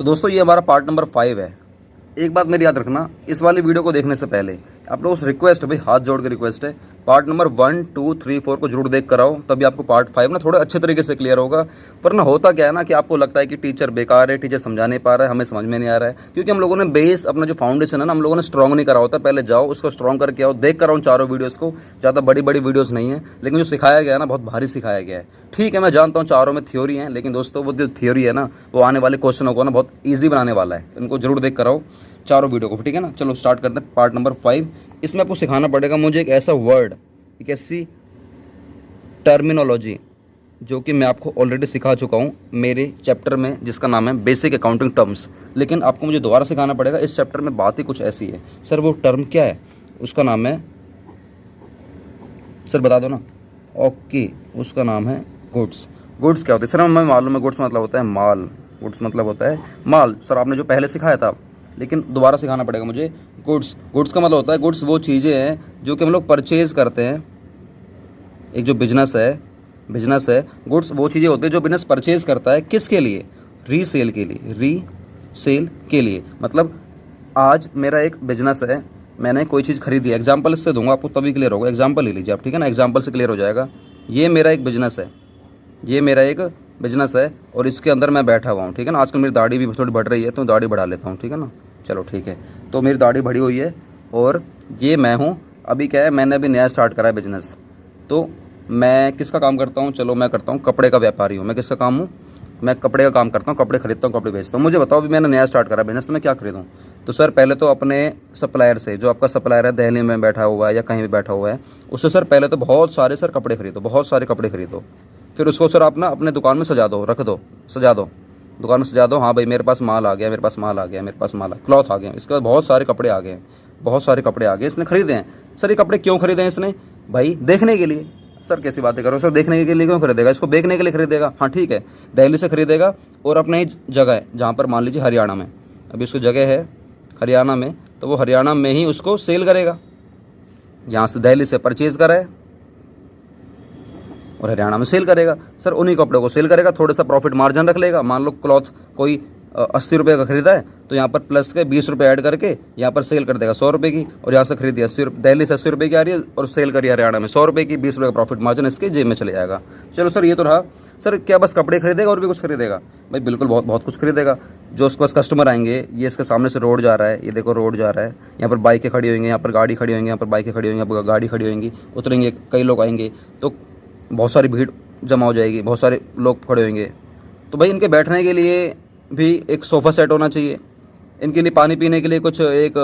तो दोस्तों ये हमारा पार्ट नंबर 5 है। एक बात मेरी याद रखना, इस वाली वीडियो को देखने से पहले आप लोगों से रिक्वेस्ट है भाई, हाथ जोड़ के रिक्वेस्ट है, पार्ट नंबर 1, 2, 3, 4 को जरूर देख कर आओ, तभी आपको पार्ट 5 ना थोड़ा अच्छे तरीके से क्लियर होगा। वरना होता क्या है ना कि आपको लगता है कि टीचर बेकार है, टीचर समझा नहीं पा रहा है, हमें समझ में नहीं आ रहा है, क्योंकि हम लोगों ने बेस अपना जो फाउंडेशन है ना हम लोगों ने स्ट्रॉन्ग नहीं करा होता। पहले जाओ उसको स्ट्रॉन्ग करके आओ, देख कर आओ चारों वीडियोज़ को। ज़्यादा बड़ी बड़ी वीडियोज़ नहीं है, लेकिन जो सिखाया गया है ना बहुत भारी सिखाया गया है। ठीक है, मैं जानता हूँ चारों में थ्योरी है, लेकिन दोस्तों वो जो थ्योरी है ना वो आने वाले क्वेश्चनों को ना बहुत ईजी बनाने वाला है। इनको जरूर देख कर आओ चारों वीडियो को, ठीक है ना। चलो स्टार्ट करते हैं पार्ट नंबर 5। इसमें आपको सिखाना पड़ेगा मुझे एक ऐसा वर्ड, एक ऐसी टर्मिनोलॉजी जो कि मैं आपको ऑलरेडी सिखा चुका हूँ मेरे चैप्टर में, जिसका नाम है बेसिक अकाउंटिंग टर्म्स। लेकिन आपको मुझे दोबारा सिखाना पड़ेगा। इस चैप्टर में बात ही कुछ ऐसी है। सर वो टर्म क्या है? उसका नाम है, सर बता दो ना। ओके, उसका नाम है गुड्स। गुड्स क्या होता है सर? हमें मालूम है, गुड्स मतलब होता है माल। गुड्स मतलब होता है माल। सर आपने जो पहले सिखाया था, लेकिन दोबारा सिखाना पड़ेगा मुझे। गुड्स, गुड्स का मतलब होता है, गुड्स वो चीज़ें हैं जो कि हम लोग परचेज़ करते हैं। एक जो बिजनेस है, गुड्स वो चीज़ें होती है जो बिजनेस परचेज़ करता है। किसके लिए? रीसेल के लिए। रीसेल के लिए मतलब आज मेरा एक बिजनेस है, मैंने कोई चीज़ खरीदी है। एग्जाम्पल इससे दूंगा आपको तभी क्लियर होगा। एग्जाम्पल ले लीजिए आप, ठीक है ना। एग्जाम्पल से क्लियर हो जाएगा। ये मेरा एक बिजनेस है, ये मेरा एक बिजनेस है और इसके अंदर मैं बैठा हुआ हूँ, ठीक है ना। आजकल मेरी दाढ़ी भी थोड़ी बढ़ रही है तो दाढ़ी बढ़ा लेता हूँ, ठीक है ना। चलो ठीक है, तो मेरी दाढ़ी बढ़ी हुई है और ये मैं हूँ। अभी क्या है, मैंने अभी नया स्टार्ट करा है बिजनेस। तो मैं किसका काम करता हूँ? चलो मैं करता हूँ कपड़े का व्यापारी हूँ। मैं किसका काम हूँ? मैं कपड़े का काम करता हूँ, कपड़े खरीदता हूँ, कपड़े बेचता हूँ। मुझे बताओ अभी मैंने नया स्टार्ट करा बिजनेस, तो मैं क्या खरीदूँ? तो सर पहले तो अपने सप्लायर से, जो आपका सप्लायर है दिल्ली में बैठा हुआ है या कहीं भी बैठा हुआ है, उससे सर पहले तो बहुत सारे सर कपड़े खरीदो, बहुत सारे कपड़े खरीदो। फिर उसको सर आप ना अपने दुकान में सजा दो, रख दो, सजा दो, दुकान में सजा दो। हाँ भाई मेरे पास माल आ गया, मेरे पास माल आ गया, मेरे पास माल क्लॉथ आ गया। इसके बाद बहुत सारे कपड़े आ गए, बहुत सारे कपड़े आ गए, इसने खरीदे हैं। सर ये कपड़े क्यों खरीदे हैं इसने? भाई देखने के लिए। सर कैसी बातें करो सर, देखने के लिए क्यों खरीदेगा? इसको बेचने के लिए खरीदेगा। हाँ ठीक है, दिल्ली से खरीदेगा और अपने ही जगह है जहाँ पर मान लीजिए हरियाणा में, अभी उसकी जगह है हरियाणा में, तो वो हरियाणा में ही उसको सेल करेगा। यहाँ से दिल्ली से परचेज़ करा है और हरियाणा में सेल करेगा। सर उन्हीं कपड़ों को सेल करेगा, थोड़ा सा प्रॉफिट मार्जिन रख लेगा। मान लो क्लॉथ कोई 80 रुपये का खरीदा है तो यहाँ पर प्लस के 20 रुपये ऐड करके यहाँ पर सेल कर देगा 100 रुपये की। और यहाँ से खरीदी 80 रुपये, दिल्ली से 80 रुपये की आ रही है और सेल करी हरियाणा में 100 रुपये की, 20 रुपये का प्रॉफिट मार्जिन इसके जेब में चले जाएगा। चलो सर ये तो रहा। सर क्या बस कपड़े खरीदेगा और भी कुछ खरीदेगा? भाई बिल्कुल बहुत बहुत कुछ खरीदेगा। जो उसके पास कस्टमर आएंगे, ये इसके सामने से रोड जा रहा है, ये देखो रोड जा रहा है, यहाँ पर बाइकें खड़ी होंगी, यहाँ पर गाड़ी खड़ी होंगी, यहाँ पर बाइकें खड़ी होंगी, यहाँ पर गाड़ी खड़ी होंगी, उतरेंगे कई लोग आएंगे तो बहुत सारी भीड़ जमा हो जाएगी, बहुत सारे लोग खड़े होंगे। तो भाई इनके बैठने के लिए भी एक सोफ़ा सेट होना चाहिए, इनके लिए पानी पीने के लिए कुछ एक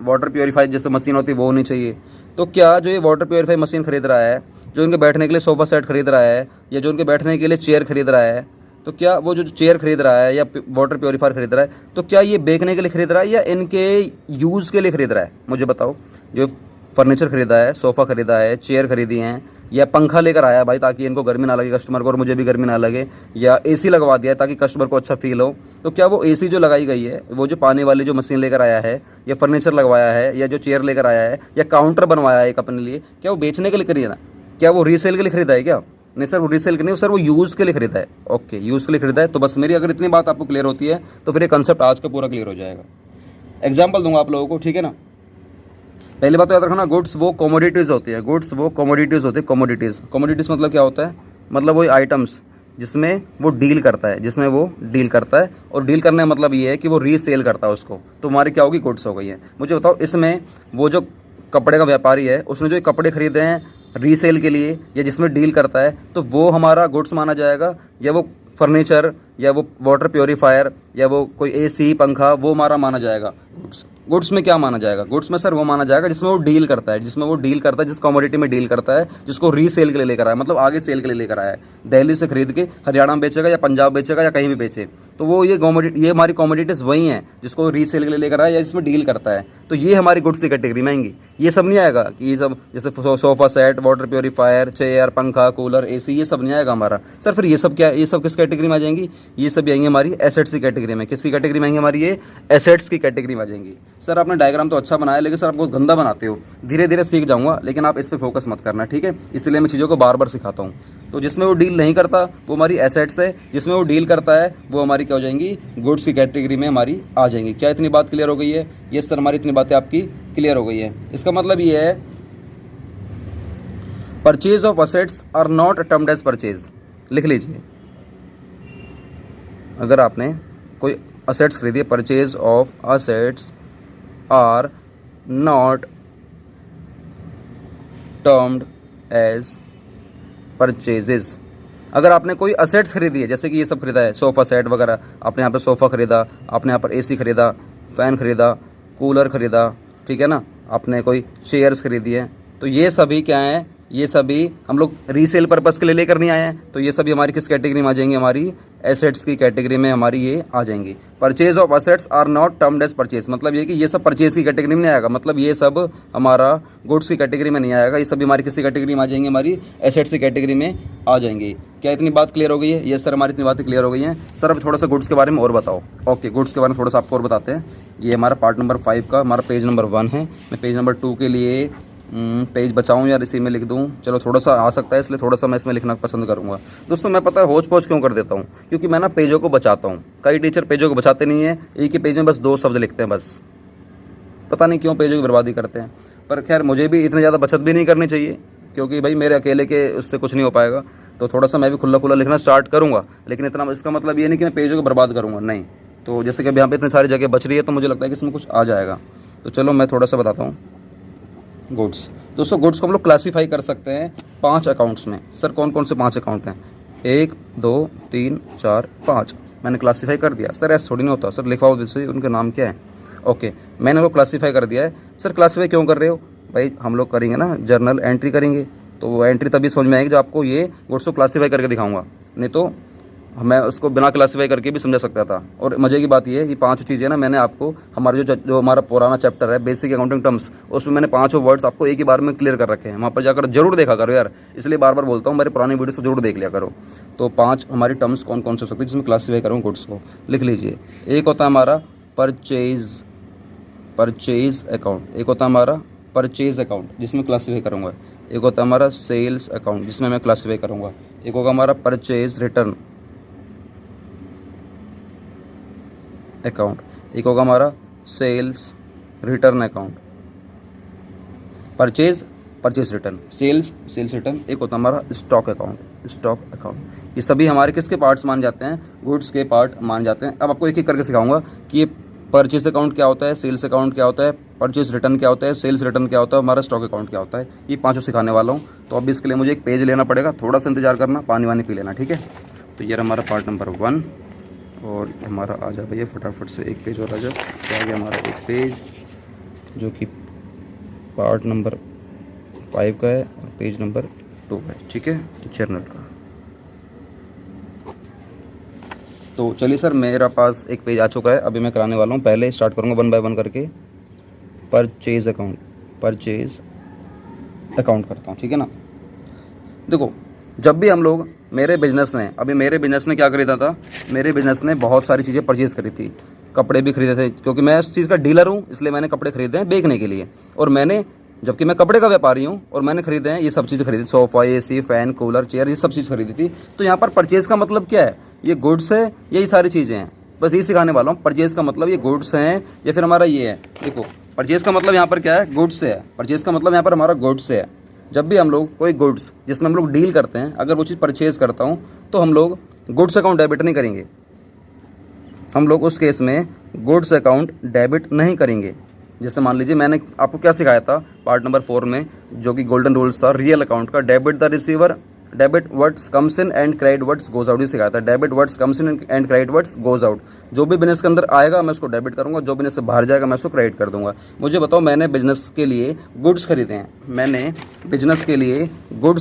वाटर प्योरीफाई जैसे मशीन होती है वो होनी चाहिए। तो क्या जो ये वाटर प्योरीफाई मशीन खरीद रहा है, जो इनके बैठने के लिए सोफ़ा सेट खरीद रहा है, या जो इनके बैठने के लिए चेयर खरीद रहा है, तो क्या वो जो चेयर खरीद रहा है या वाटर प्योरीफायर खरीद रहा है, तो क्या ये बेचने के लिए खरीद रहा है या इनके यूज़ के लिए खरीद रहा है? मुझे बताओ। जो फर्नीचर खरीदा है, सोफ़ा खरीदा है, चेयर खरीदी हैं, या पंखा लेकर आया भाई ताकि इनको गर्मी ना लगे कस्टमर को और मुझे भी गर्मी ना लगे, या एसी लगवा दिया ताकि कस्टमर को अच्छा फील हो, तो क्या वो एसी जो लगाई गई है, वो जो पानी वाली जो मशीन लेकर आया है, या फर्नीचर लगवाया है, या जो चेयर लेकर आया है, या काउंटर बनवाया है एक अपने लिए, क्या वो बेचने के लिए खरीदा? क्या वो रीसेल के लिए खरीदा है? क्या नहीं सर, वो रीसेल के नहीं सर, वो यूज़ के लिए खरीदा है। ओके, यूज़ के लिए खरीदा है। तो बस मेरी अगर इतनी बात आपको क्लियर होती है तो फिर ये कंसेप्ट आज का पूरा क्लियर हो जाएगा। एग्जाम्पल दूंगा आप लोगों को, ठीक है ना। पहली बात तो याद रखना, गुड्स वो कमोडिटीज़ होती है, गुड्स वो कमोडिटीज़ होती है। कमोडिटीज़, कमोडिटीज़ मतलब क्या होता है? मतलब वही आइटम्स जिसमें वो डील करता है, जिसमें वो डील करता है। और डील करने का मतलब ये है कि वो रीसेल करता है उसको। तो हमारी क्या होगी? गुड्स हो गई है। मुझे बताओ इसमें वो जो कपड़े का व्यापारी है उसने जो कपड़े खरीदे हैं रीसेल के लिए या जिसमें डील करता है, तो वो हमारा गुड्स माना जाएगा, या वो फर्नीचर या वो वाटर प्योरीफायर या वो कोई एसी पंखा वो हमारा माना जाएगा गुड्स? गुड्स में क्या माना जाएगा? गुड्स में सर वो माना जाएगा जिसमें वो डील करता है, जिसमें वो डील करता है, जिस कमोडिटी में डील करता है, जिसको रीसेल के लिए लेकर आया, मतलब आगे सेल के लिए लेकर आया है। दिल्ली से खरीद के हरियाणा में बेचेगा या पंजाब बेचेगा या कहीं भी बेचे, तो वो ये हमारी कमोडिटीज़ वही हैं जिसको रीसेल के लिए लेकर आया या जिसमें डील करता है। तो ये हमारी गुड्स की कैटेगरी में आएंगी। ये सब नहीं आएगा कि ये सब जैसे sofa set, water purifier, chair, पंखा, कूलर, एसी, ये सब नहीं आएगा हमारा। सर फिर ये सब क्या, ये सब किस कैटेगरी में आ जाएंगी? ये सब आएंगे हमारी एसेट्स की कैटेगरी में। किसकी कैटेगरी में आएंगे? हमारी ये एसेट्स की कैटेगरी में आ जाएंगी। सर आपने डायग्राम तो अच्छा बनाया, लेकिन सर आप बहुत गंदा बनाते हो। धीरे धीरे सीख जाऊंगा, लेकिन आप इस पर फोकस मत करना, ठीक है? इसलिए मैं चीज़ों को बार बार सिखाता हूँ। तो जिसमें वो डील नहीं करता वो हमारी एसेट्स है, जिसमें वो डील करता है वो हमारी क्या हो जाएंगी, गुड्स की कैटेगरी में हमारी आ जाएंगी। क्या इतनी बात क्लियर हो गई है? ये सर हमारी इतनी बातें आपकी क्लियर हो गई है। इसका मतलब ये है purchase of assets are not termed as purchase. लिख लीजिए, अगर आपने कोई असेट्स खरीदी, purchase of assets are not termed as purchases. अगर आपने कोई असेट्स खरीदी है, जैसे कि ये सब खरीदा है, सोफ़ा सेट वगैरह, आपने यहाँ पर सोफ़ा खरीदा, आपने यहाँ पर एसी खरीदा, फ़ैन खरीदा, कूलर खरीदा, ठीक है ना, आपने कोई चेयर्स खरीदी है, तो ये सभी क्या हैं, ये सभी हम लोग रीसेल पर्पज़ के लिए लेकर नहीं आए हैं, तो ये सभी हमारी किस कैटेगरी में आ जाएंगी, हमारी एसेट्स की कैटेगरी में हमारी ये आ जाएंगी। Purchase of assets are not termed as purchase, मतलब ये कि ये सब परचेज की कैटेगरी में नहीं आएगा, मतलब ये सब हमारा गुड्स की कैटेगरी में नहीं आएगा, ये सभी हमारी किसी कैटेगरी में आ जाएंगे, हमारी एसेट्स की कैटेगरी में आ जाएंगी। क्या इतनी बात क्लियर हो गई है? ये सर हमारी इतनी बातें क्लियर हो गई हैं। सर अब थोड़ा सा गुड्स के बारे में और बताओ। ओके, गुड्स के बारे में थोड़ा सा आपको और बताते हैं। ये हमारा पार्ट नंबर 5 का हमारा पेज नंबर 1 है। मैं पेज नंबर 2 के लिए पेज बचाऊं या इसी में लिख दूं? चलो थोड़ा सा आ सकता है, इसलिए थोड़ा सा मैं इसमें लिखना पसंद करूंगा। दोस्तों मैं पता है होच पोच क्यों कर देता हूं, क्योंकि मैं ना पेजों को बचाता हूं। कई टीचर पेजों को बचाते नहीं है, एक ही पेज में बस 2 शब्द लिखते हैं, बस पता नहीं क्यों पेजों की बर्बादी करते हैं। पर खैर मुझे भी इतनी ज़्यादा बचत भी नहीं करनी चाहिए, क्योंकि भाई मेरे अकेले के उससे कुछ नहीं हो पाएगा। तो थोड़ा सा मैं भी खुला खुला लिखना स्टार्ट करूँगा, लेकिन इतना इसका मतलब ये नहीं कि मैं पेजों को बर्बाद करूँगा, नहीं। तो जैसे कि अब यहाँ पे इतनी सारी जगह बच रही है, तो मुझे लगता है कि इसमें कुछ आ जाएगा। तो चलो मैं थोड़ा सा बताता हूँ। गुड्स, दोस्तों गुड्स को हम लोग क्लासीफाई कर सकते हैं 5 अकाउंट्स में। सर कौन कौन से 5 अकाउंट हैं? 1 2 3 4 5 मैंने क्लासीफाई कर दिया। सर ऐसा थोड़ी नहीं होता, सर लिखवाओ वैसे उनके नाम क्या है। ओके, मैंने वो क्लासीफाई कर दिया है। सर क्लासीफाई क्यों कर रहे हो? भाई हम लोग करेंगे ना जर्नल एंट्री करेंगे, तो वो एंट्री तभी समझ में आएगी जब आपको ये गुड्स को क्लासीफाई करके दिखाऊंगा, नहीं तो मैं उसको बिना क्लासीफाई करके भी समझा सकता था। और मज़े की बात ये है कि 5 चीज़ें ना मैंने आपको हमारे जो हमारा पुराना चैप्टर है बेसिक अकाउंटिंग टर्म्स, उसमें मैंने 5 वर्ड्स आपको एक ही बार में क्लियर कर रखे हैं। वहाँ पर जाकर जरूर देखा करो यार, इसलिए बार बार बोलता हूँ, मेरे पुरानी वीडियो को जरूर देख लिया करो। तो 5 हमारी टर्म्स कौन कौन से हो सकते हैं जिसमें क्लासीफाई करूँ गुड्स को? लिख लीजिए। एक होता है हमारा परचेज अकाउंट, एक होता है हमारा परचेज अकाउंट जिसमें क्लासीफाई करूँगा, एक होता है हमारा सेल्स अकाउंट जिसमें मैं क्लासीफाई करूँगा, एक होगा हमारा परचेज रिटर्न अकाउंट, एक होगा हमारा sales return account. Purchase return, sales return, एक होता है हमारा स्टॉक अकाउंट। ये सभी हमारे किसके पार्ट्स मान जाते हैं? गुड्स के पार्ट मान जाते हैं। अब आपको एक एक करके सिखाऊंगा कि ये परचेज अकाउंट क्या होता है, सेल्स अकाउंट क्या होता है, परचेज रिटर्न क्या होता है, सेल्स रिटर्न क्या होता है, हमारा स्टॉक अकाउंट क्या होता है। ये 5 सिखाने वाला हूँ। तो अब इसके लिए मुझे एक पेज लेना पड़ेगा, थोड़ा सा इंतजार करना, पानी वानी पी लेना, ठीक है। तो ये हमारा पार्ट नंबर 1 और हमारा आ जा भैया फटाफट से एक पेज और आ जा। तो आ गया हमारा एक पेज जो कि पार्ट नंबर 5 का है और पेज नंबर 2 है, ठीक है, जर्नल का। तो चलिए सर मेरा पास एक पेज आ चुका है, अभी मैं कराने वाला हूँ। पहले स्टार्ट करूँगा 1 बाय 1 करके। परचेज अकाउंट करता हूँ, ठीक है ना। देखो जब भी हम लोग मेरे बिज़नेस ने क्या खरीदा था? मेरे बिज़नेस ने बहुत सारी चीज़ें परचेज़ करी थी, कपड़े भी खरीदे थे, क्योंकि मैं इस चीज़ का डीलर हूँ, इसलिए मैंने कपड़े खरीदे हैं बेचने के लिए। और मैंने, जबकि मैं कपड़े का व्यापारी हूँ और मैंने खरीदे हैं ये सब चीज़ें खरीदी, sofa, AC, fan, cooler, chair, ये सब चीज़ खरीदी थी। तो यहाँ पर परचेज़ का मतलब क्या है? ये गुड्स है, यही सारी चीज़ें हैं, बस यही सिखाने वाला हूँ। परचेज़ का मतलब ये गुड्स हैं या फिर हमारा ये है। देखो परचेज़ का मतलब यहाँ पर क्या है? गुड्स है। परचेज़ का मतलब यहाँ पर हमारा गुड्स है। जब भी हम लोग कोई गुड्स जिसमें हम लोग डील करते हैं, अगर वो चीज़ परचेज़ करता हूँ तो हम लोग गुड्स अकाउंट डेबिट नहीं करेंगे, हम लोग उस केस में गुड्स अकाउंट डेबिट नहीं करेंगे। जैसे मान लीजिए मैंने आपको क्या सिखाया था पार्ट नंबर 4 में, जो कि गोल्डन रूल्स था रियल अकाउंट का, debit the receiver, debit what's comes in and credit what's goes out, ही सिखाया था। Debit what's comes in and credit what's goes out. जो भी बिजनेस के अंदर आएगा मैं उसको डेबिट करूंगा, जो बिजनेस से बाहर जाएगा मैं उसको क्रेडिट कर दूंगा। मुझे बताओ, मैंने बिजनेस के लिए गुड्स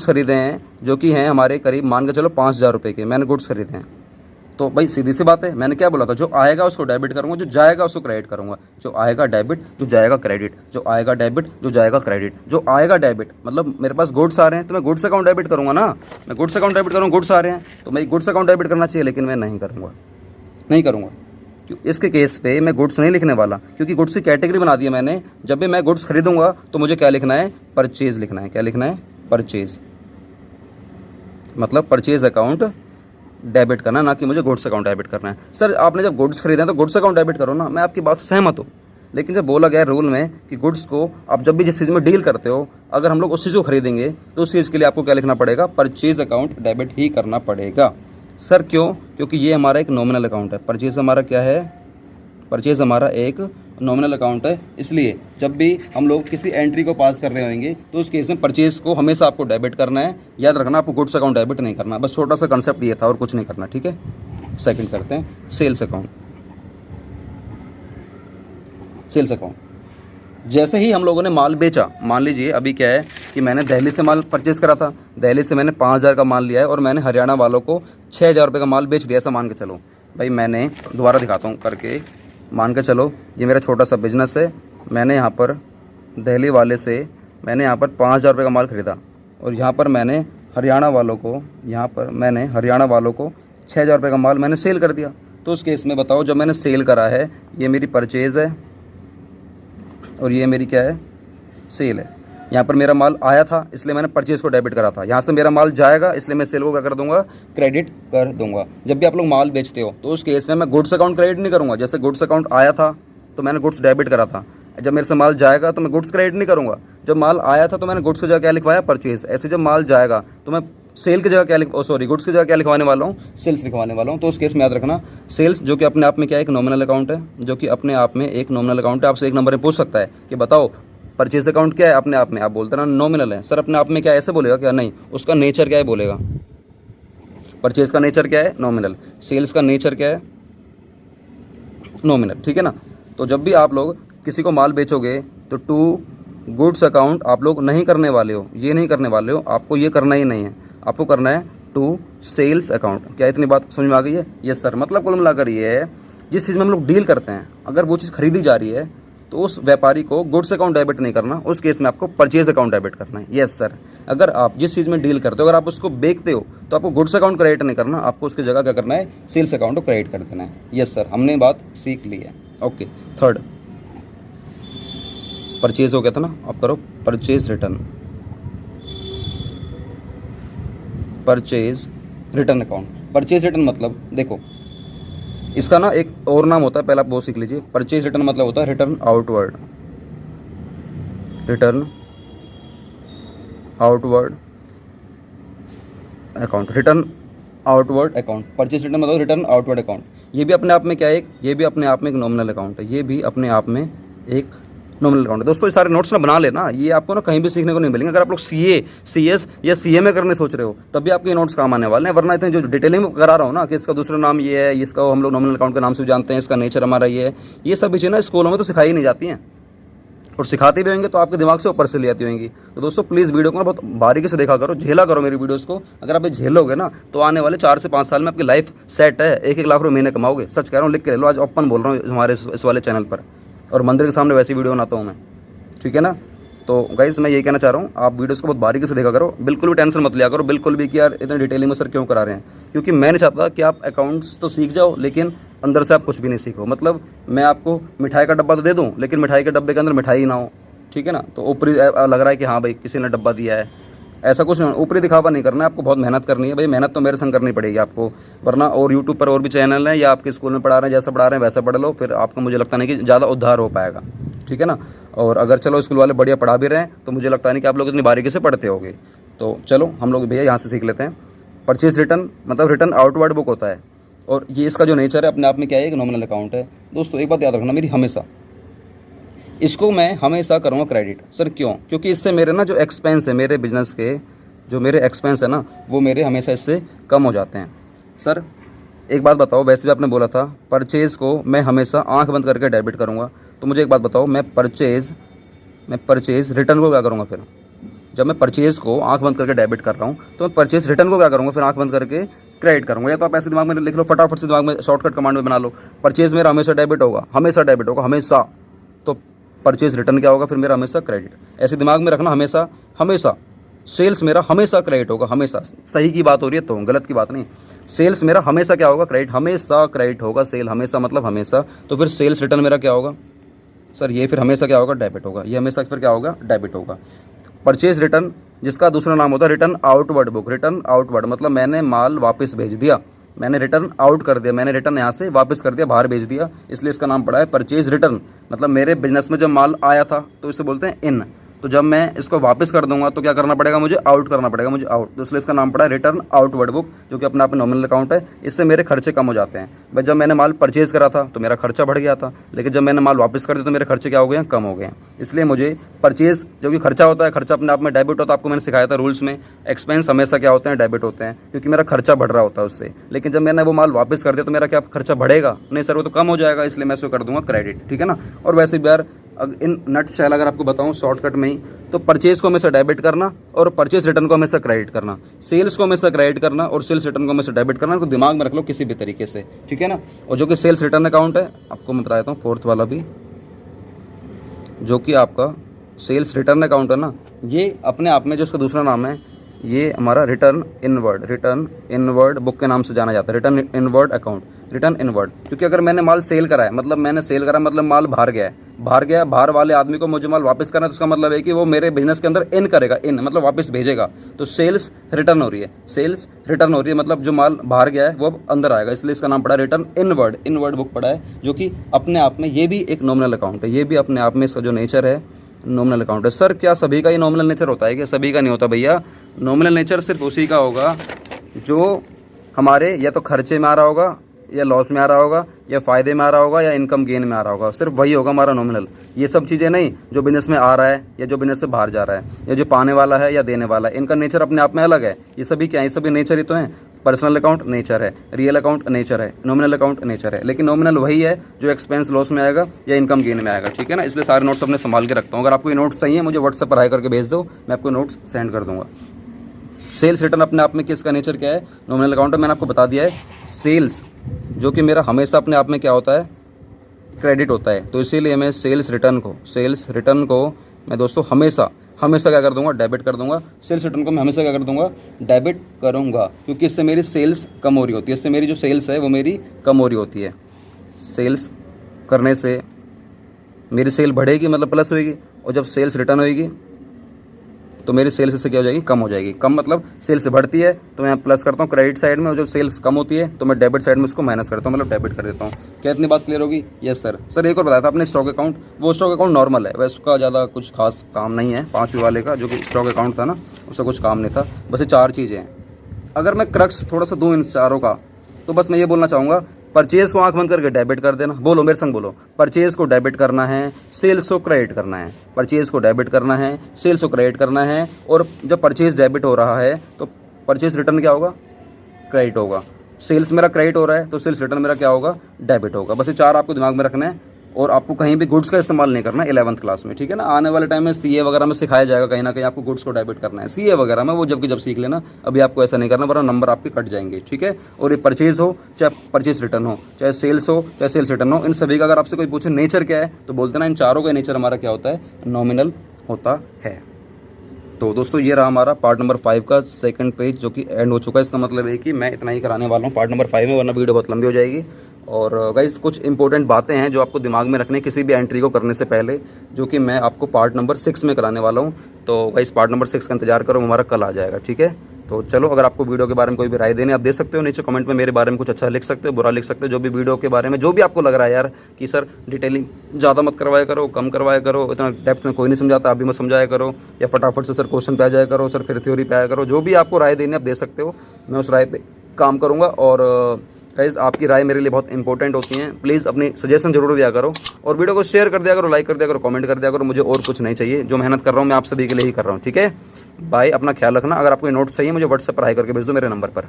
खरीदे हैं, जो कि हैं हमारे करीब मान के चलो 5,000 रुपये के मैंने गुड्स खरीदे हैं। तो भाई सीधी सी बात है, मैंने क्या बोला था? जो आएगा उसको डेबिट करूंगा, जो जाएगा उसको क्रेडिट करूंगा। जो आएगा डेबिट, जो जाएगा क्रेडिट, जो आएगा डेबिट, जो जाएगा क्रेडिट। जो आएगा डेबिट मतलब मेरे पास गुड्स आ रहे हैं तो मैं गुड्स अकाउंट डेबिट करूंगा ना, मैं गुड्स अकाउंट डेबिट करूँगा। गुड्स आ रहे हैं तो मैं गुड्स अकाउंट डेबिट करना चाहिए, लेकिन मैं नहीं करूँगा। इसके केस पे मैं गुड्स नहीं लिखने वाला, क्योंकि गुड्स की कैटेगरी बना दी है मैंने। जब भी मैं गुड्स खरीदूंगा तो मुझे क्या लिखना है? परचेज लिखना है। क्या लिखना है? परचेज। मतलब परचेज अकाउंट डेबिट करना, ना कि मुझे गुड्स अकाउंट डेबिट करना है। सर आपने जब गुड्स खरीदे हैं तो गुड्स अकाउंट डेबिट करो ना, मैं आपकी बात से सहमत हूँ, लेकिन जब बोला गया है रूल में कि गुड्स को आप जब भी जिस चीज़ में डील करते हो, अगर हम लोग उस चीज़ को खरीदेंगे तो उस चीज़ के लिए आपको क्या लिखना पड़ेगा, परचेज अकाउंट डेबिट ही करना पड़ेगा। सर क्यों? क्योंकि ये हमारा एक नॉमिनल अकाउंट है। परचेज हमारा क्या है? परचेज हमारा एक नॉमिनल अकाउंट है, इसलिए जब भी हम लोग किसी एंट्री को पास कर रहे होंगे तो उस केस में परचेज को हमेशा आपको डेबिट करना है। याद रखना, आपको गुड्स अकाउंट डेबिट नहीं करना। बस छोटा सा कंसेप्ट ये था और कुछ नहीं करना, ठीक है। सेकंड करते हैं सेल्स अकाउंट। सेल्स अकाउंट, जैसे ही हम लोगों ने माल बेचा, मान लीजिए अभी क्या है कि मैंने दिल्ली से माल परचेज़ करा था, दिल्ली से मैंने 5,000 का माल लिया है और मैंने हरियाणा वालों को 6,000 रुपये का माल बेच दिया। ऐसा मान के चलो भाई, मैंने दोबारा दिखाता हूँ करके, मान के चलो ये मेरा छोटा सा बिजनेस है, मैंने यहाँ पर दिल्ली वाले से मैंने यहाँ पर 5,000 रुपये का माल ख़रीदा और यहाँ पर मैंने हरियाणा वालों को 6,000 रुपये का माल मैंने सेल कर दिया। तो उस केस में बताओ, जब मैंने सेल करा है, ये मेरी परचेज़ है और ये मेरी क्या है, सेल है। यहाँ पर मेरा माल आया था इसलिए मैंने परचेज़ को डेबिट करा था, यहाँ से मेरा माल जाएगा इसलिए मैं सेल को क्या कर दूंगा, क्रेडिट कर दूंगा। जब भी आप लोग माल बेचते हो तो उस केस में मैं गुड्स अकाउंट क्रेडिट नहीं करूँगा। जैसे गुड्स अकाउंट आया था तो मैंने गुड्स डेबिट करा था, जब मेरे से माल जाएगा तो मैं गुड्स क्रेडिट नहीं करूँगा। जब माल आया था तो मैंने गुड्स की जगह क्या लिखवाया, परचेज़। ऐसे जब माल जाएगा तो मैं सेल की जगह क्या गुड्स की जगह क्या लिखवाने वाला हूँ, सेल्स लिखवाने वाला हूँ। तो उस केस में याद रखना, सेल्स जो कि अपने आप में क्या है, एक नॉमिनल अकाउंट है, जो कि अपने आप में एक नॉमिनल अकाउंट है। आपसे एक नंबर में पूछ सकता है कि बताओ परचेज अकाउंट क्या है अपने आप में, आप बोलते ना नॉमिनल है। सर अपने आप में क्या ऐसे बोलेगा क्या? नहीं, उसका नेचर क्या है बोलेगा। परचेज का नेचर क्या है, नॉमिनल। सेल्स का नेचर क्या है, नॉमिनल, ठीक है ना। तो जब भी आप लोग किसी को माल बेचोगे तो टू गुड्स अकाउंट आप लोग नहीं करने वाले हो, ये नहीं करने वाले हो, आपको ये करना ही नहीं है। आपको करना है टू सेल्स अकाउंट। क्या इतनी बात समझ में आ गई है? Yes sir. मतलब कुल मिलाकर ये है, जिस चीज़ में हम लोग डील करते हैं, अगर वो चीज़ खरीदी जा रही है तो उस व्यापारी को गुड्स अकाउंट डेबिट नहीं करना, उस केस में आपको परचेज अकाउंट डेबिट करना है। Yes sir. अगर आप जिस चीज़ में डील करते हो, अगर आप उसको बेचते हो तो आपको गुड्स अकाउंट क्रेडिट नहीं करना, आपको उसकी जगह क्या करना है, सेल्स अकाउंट को क्रेडिट कर देना है। यस सर, हमने बात सीख ली है। ओके, थर्ड परचेज हो गया था ना, आप करो purchase return. Purchase return account. Purchase return मतलब देखो, इसका ना एक और नाम होता है, पहले आप वो सीख लीजिए। परचेज रिटर्न मतलब होता है return outward, return outward account, return outward account. Purchase return मतलब रिटर्न आउटवर्ड अकाउंट। ये भी अपने आप में क्या है, ये भी अपने आप में एक नॉमिनल अकाउंट है, ये भी अपने आप में एक नॉमिनल अकाउंट है। दोस्तों ये सारे नोट्स ना बना लेना, ये आपको ना कहीं भी सीखने को नहीं मिलेंगे। अगर आप लोग CA, CS या CMA करने सोच रहे हो तब भी आपके नोट्स काम आने वाले हैं, वरना इतने जो डिटेलिंग में करा रहा हूँ ना कि इसका दूसरा नाम ये है, इसका हम लोग नॉमिनल अकाउंट के नाम से भी जानते हैं, इसका नेचर हमारा ये है, ये सब चीज़ें ना स्कूलों में तो सिखाई नहीं जाती हैं, और सिखाते भी होंगे तो आपके दिमाग से ऊपर से ले आती होंगी। तो दोस्तों प्लीज़ वीडियो को ना बहुत बारीकी से देखा करो, झेला करो मेरी वीडियोस को। अगर आप ये झेलोगे ना तो आने वाले 4 से 5 साल में आपकी लाइफ सेट है, 1-1 लाख रुपये महीने कमाओगे। सच कह रहा हूँ, लिख के ले लो, आज ओपन बोल रहा हूँ हमारे इस वाले चैनल पर, और मंदिर के सामने वैसी वीडियो बनाता हूँ मैं, ठीक है ना। तो गाइस मैं ये कहना चाह रहा हूँ, आप वीडियोस को बहुत बारीकी से देखा करो, बिल्कुल भी टेंशन मत लिया करो, बिल्कुल भी कि यार इतने डिटेलिंग में सर क्यों करा रहे हैं, क्योंकि मैं नहीं चाहता कि आप अकाउंट्स तो सीख जाओ लेकिन अंदर से आप कुछ भी नहीं सीखो। मतलब मैं आपको मिठाई का डब्बा तो दे दूँ लेकिन मिठाई के डब्बे के अंदर मिठाई ना हो, ठीक है ना। तो ऊपरी लग रहा है कि हाँ भाई किसी ने डब्बा दिया है, ऐसा कुछ नहीं, ऊपरी दिखावा नहीं करना है, आपको बहुत मेहनत करनी है भाई। मेहनत तो मेरे संग करनी पड़ेगी आपको, वरना और यूट्यूब पर और भी चैनल हैं या आपके स्कूल में पढ़ा रहे हैं, जैसा पढ़ा रहे हैं वैसा पढ़ लो, फिर आपको मुझे लगता नहीं कि ज़्यादा उद्धार हो पाएगा, ठीक है ना। और अगर चलो स्कूल वाले बढ़िया पढ़ा भी रहे हैं तो मुझे लगता नहीं कि आप लोग इतनी बारीकी से पढ़ते होगे। तो चलो हम लोग भैया यहाँ से सीख लेते हैं। परचेज रिटर्न मतलब रिटर्न आउटवर्ड बुक होता है, और ये इसका जो नेचर है अपने आप में क्या है, एक नॉमिनल अकाउंट है। दोस्तों एक बात याद रखना मेरी, हमेशा इसको मैं हमेशा करूँगा क्रेडिट। सर क्यों? क्योंकि इससे मेरे ना जो एक्सपेंस है, मेरे बिजनेस के जो मेरे एक्सपेंस है ना, वो मेरे हमेशा इससे कम हो जाते हैं। सर एक बात बताओ, वैसे भी आपने बोला था परचेज़ को मैं हमेशा आंख बंद करके डेबिट करूँगा, तो मुझे एक बात बताओ, मैं परचेज़ रिटर्न को क्या करूँगा फिर? जब मैं परचेज़ को आंख बंद करके डेबिट कर रहा हूँ तो मैं परचेज़ रिटर्न को क्या करूँगा फिर? आंख बंद करके क्रेडिट करूँगा। या तो आप ऐसे दिमाग में लिख लो, फटाफट से दिमाग में शॉर्टकट कमांड में बना लो, परचेज़ मेरा हमेशा डेबिट होगा, हमेशा डेबिट होगा, हमेशा। तो परचेज़ रिटर्न क्या होगा फिर? मेरा हमेशा क्रेडिट। ऐसे दिमाग में रखना, हमेशा हमेशा। सेल्स मेरा हमेशा क्रेडिट होगा, हमेशा। सही की बात हो रही है तो, गलत की बात नहीं। सेल्स मेरा हमेशा क्या होगा? क्रेडिट, हमेशा क्रेडिट होगा। सेल हमेशा मतलब हमेशा, तो फिर सेल्स रिटर्न मेरा क्या होगा सर? ये फिर हमेशा क्या होगा? डेबिट होगा। ये हमेशा फिर क्या होगा? डेबिट होगा। परचेज रिटर्न जिसका दूसरा नाम होता है return outward book. Return outward मतलब मैंने माल वापस भेज दिया, मैंने रिटर्न आउट कर दिया, मैंने रिटर्न यहाँ से वापस कर दिया, बाहर भेज दिया, इसलिए इसका नाम पड़ा है परचेज रिटर्न। मतलब मेरे बिजनेस में जब माल आया था तो इसे बोलते हैं इन, तो जब मैं इसको वापस कर दूंगा तो क्या करना पड़ेगा, मुझे आउट करना पड़ेगा, मुझे आउट, तो इसलिए इसका नाम पड़ा है रिटर्न आउटवर्ड बुक, जो कि अपने आप में नॉमिनल अकाउंट है। इससे मेरे खर्चे कम हो जाते हैं। भाई जब मैंने माल परचेज करा था तो मेरा खर्चा बढ़ गया था, लेकिन जब मैंने माल वापस कर दिया तो मेरे खर्चे क्या हो गए हैं, कम हो गए हैं। इसलिए मुझे परचेज, जो कि खर्चा होता है, खर्चा अपने आप में डेबिट होता है, आपको मैंने सिखाया था रूल्स में। एक्सपेंस हमेशा क्या होते हैं, डेबिट होते हैं, क्योंकि मेरा खर्चा बढ़ रहा होता है उससे। लेकिन जब मैंने वो माल वापस कर दिया तो मेरा क्या खर्चा बढ़ेगा, नहीं सर वो तो कम हो जाएगा, इसलिए मैं इसको कर दूंगा क्रेडिट, ठीक है ना। और वैसे भी यार इन नट शैल अगर आपको बताऊं शॉर्टकट में ही, तो परचेज को हमेशा डेबिट करना और परचेज रिटर्न को हमेशा क्रेडिट करना, सेल्स को हमेशा क्रेडिट करना और सेल्स रिटर्न को हमेशा डेबिट करना, तो दिमाग में रख लो किसी भी तरीके से, ठीक है ना। और जो कि सेल्स रिटर्न अकाउंट है, आपको मैं बता देता हूँ फोर्थ वाला भी, जो कि आपका सेल्स रिटर्न अकाउंट है ना, ये अपने आप में जो उसका दूसरा नाम है, ये हमारा रिटर्न इनवर्ड बुक के नाम से जाना जाता है, return inward account, return inward. क्योंकि अगर मैंने माल सेल करा है, मतलब मैंने सेल करा मतलब माल बाहर गया है, बाहर वाले आदमी को मुझे माल वापस करना है, तो उसका मतलब है कि वो मेरे बिजनेस के अंदर इन करेगा, इन मतलब वापस भेजेगा, तो सेल्स रिटर्न हो रही है, सेल्स रिटर्न हो रही है, मतलब जो माल बाहर गया है वो अब अंदर आएगा, इसलिए इसका नाम पड़ा रिटर्न इनवर्ड बुक पड़ा है, जो कि अपने आप में ये भी एक नॉमिनल अकाउंट है, ये भी अपने आप में इसका जो नेचर है नॉमिनल अकाउंट है। सर क्या सभी का ये नॉमिनल नेचर होता है? क्या सभी का नहीं होता भैया। नॉमिनल नेचर सिर्फ उसी का होगा जो हमारे या तो खर्चे में आ रहा होगा, या लॉस में आ रहा होगा, या फ़ायदे में आ रहा होगा, या इनकम गेन में आ रहा होगा, सिर्फ वही होगा हमारा नॉमिनल। ये सब चीज़ें नहीं जो बिजनेस में आ रहा है या जो बिजनेस से बाहर जा रहा है, या जो पाने वाला है या देने वाला है, इनका नेचर अपने आप में अलग है। ये सभी क्या है, ये सभी नेचर ही तो हैं। पर्सनल अकाउंट नेचर है, रियल अकाउंट नेचर है, नॉमिनल अकाउंट नेचर है, लेकिन नॉमिनल वही है जो एक्सपेंस लॉस में आएगा या इनकम गेन में आएगा, ठीक है ना। इसलिए सारे नोट्स अपने संभाल के रखता हूँ। अगर आपको ये नोट्स चाहिए मुझे व्हाट्सएप पर हाई करके भेज दो, मैं आपको नोट्स सेंड कर दूँगा। सेल्स रिटर्न अपने आप में किसका नेचर क्या है, नॉमिनल अकाउंट है, मैंने आपको बता दिया है। सेल्स जो कि मेरा हमेशा अपने आप में क्या होता है, क्रेडिट होता है, तो इसीलिए मैं सेल्स रिटर्न को मैं दोस्तों हमेशा क्या कर दूंगा, डेबिट कर दूंगा। सेल्स रिटर्न को मैं हमेशा क्या कर दूंगा, डेबिट करूंगा, क्योंकि इससे मेरी सेल्स कम हो रही होती है, इससे मेरी जो सेल्स है वो मेरी कम हो रही होती है। सेल्स करने से मेरी सेल बढ़ेगी, मतलब प्लस होएगी, और जब सेल्स रिटर्न होएगी तो मेरी सेल्स इससे क्या हो जाएगी, कम हो जाएगी। कम मतलब सेल्स बढ़ती है तो मैं प्लस करता हूँ क्रेडिट साइड में, और जो सेल्स कम होती है तो मैं डेबिट साइड में उसको माइनस करता हूँ, मतलब डेबिट कर देता हूँ। क्या इतनी बात क्लियर होगी? Yes sir. सर एक और बताया था आपने स्टॉक अकाउंट, वो स्टॉक अकाउंट नॉर्मल है, वैसे उसका ज़्यादा कुछ खास काम नहीं है। 5वीं वाले का जो कि स्टॉक अकाउंट था ना, उसका कुछ काम नहीं था, बस ये 4 चीज़ें हैं। अगर मैं क्रक्स थोड़ा सा दूँ इन चारों का, तो बस मैं ये बोलना चाहूँगा, परचेज़ को आंख बंद करके डेबिट कर देना। बोलो मेरे संग बोलो, परचेज़ को डेबिट करना है, सेल्स को क्रेडिट करना है। परचेज़ को डेबिट करना है, सेल्स को क्रेडिट करना है, और जब परचेज़ डेबिट हो रहा है तो परचेज़ रिटर्न क्या होगा, क्रेडिट होगा। सेल्स मेरा क्रेडिट हो रहा है तो सेल्स रिटर्न मेरा क्या होगा, डेबिट होगा। बस ये 4 आपको दिमाग में रखना है, और आपको कहीं भी गुड्स का इस्तेमाल नहीं करना है 11th क्लास में, ठीक है ना। आने वाले टाइम में सीए वगैरह में सिखाया जाएगा कहीं ना कहीं आपको गुड्स को डेबिट करना है, सीए वगैरह में, वो जब सीख लेना। अभी आपको ऐसा नहीं करना, वरना नंबर आपके कट जाएंगे, ठीक है। और ये परचेज हो चाहे परचेज रिटर्न हो, चाहे सेल्स हो चाहे सेल्स रिटर्न हो, इन सभी का अगर आपसे कोई पूछे नेचर क्या है, तो बोलते ना इन चारों का नेचर हमारा क्या होता है, नॉमिनल होता है। तो दोस्तों ये रहा हमारा पार्ट नंबर 5 का सेकंड पेज, जो कि एंड हो चुका है। इसका मतलब है कि मैं इतना ही कराने वाला हूँ पार्ट नंबर 5 में, वरना वीडियो बहुत लंबी हो जाएगी। और गाइस कुछ इंपॉर्टेंट बातें हैं जो आपको दिमाग में रखने किसी भी एंट्री को करने से पहले, जो कि मैं आपको पार्ट नंबर 6 में कराने वाला हूँ। तो गाइस पार्ट नंबर 6 का इंतजार करो, हमारा कल आ जाएगा, ठीक है। तो चलो, अगर आपको वीडियो के बारे में कोई भी राय देनी आप दे सकते हो नीचे कमेंट में, मेरे बारे में कुछ अच्छा लिख सकते हो, बुरा लिख सकते हो, जो भी वीडियो के बारे में जो भी आपको लग रहा है यार कि सर डिटेलिंग ज़्यादा मत करवाया करो, कम करवाया करो, इतना डेप्थ में कोई नहीं समझाता, आप भी मत समझाया करो, या फटाफट से सर क्वेश्चन पे आ जाया करो, सर फिर थ्योरी पे आया करो, जो भी आपको राय देनी आप दे सकते हो, मैं उस राय पे काम करूँगा। और गाइस आपकी राय मेरे लिए बहुत इंपॉर्टेंट होती हैं, प्लीज़ अपनी सजेशन जरूर दिया करो, और वीडियो को शेयर कर दिया करो, लाइक कर दिया करो, कमेंट कर दिया करो। मुझे और कुछ नहीं चाहिए, जो मेहनत कर रहा हूँ मैं आप सभी के लिए ही कर रहा हूँ, ठीक है। बाय, अपना ख्याल रखना। अगर आपको नोट्स चाहिए मुझे व्हाट्सएप पर हाई करके भेज दो मेरे नंबर पर।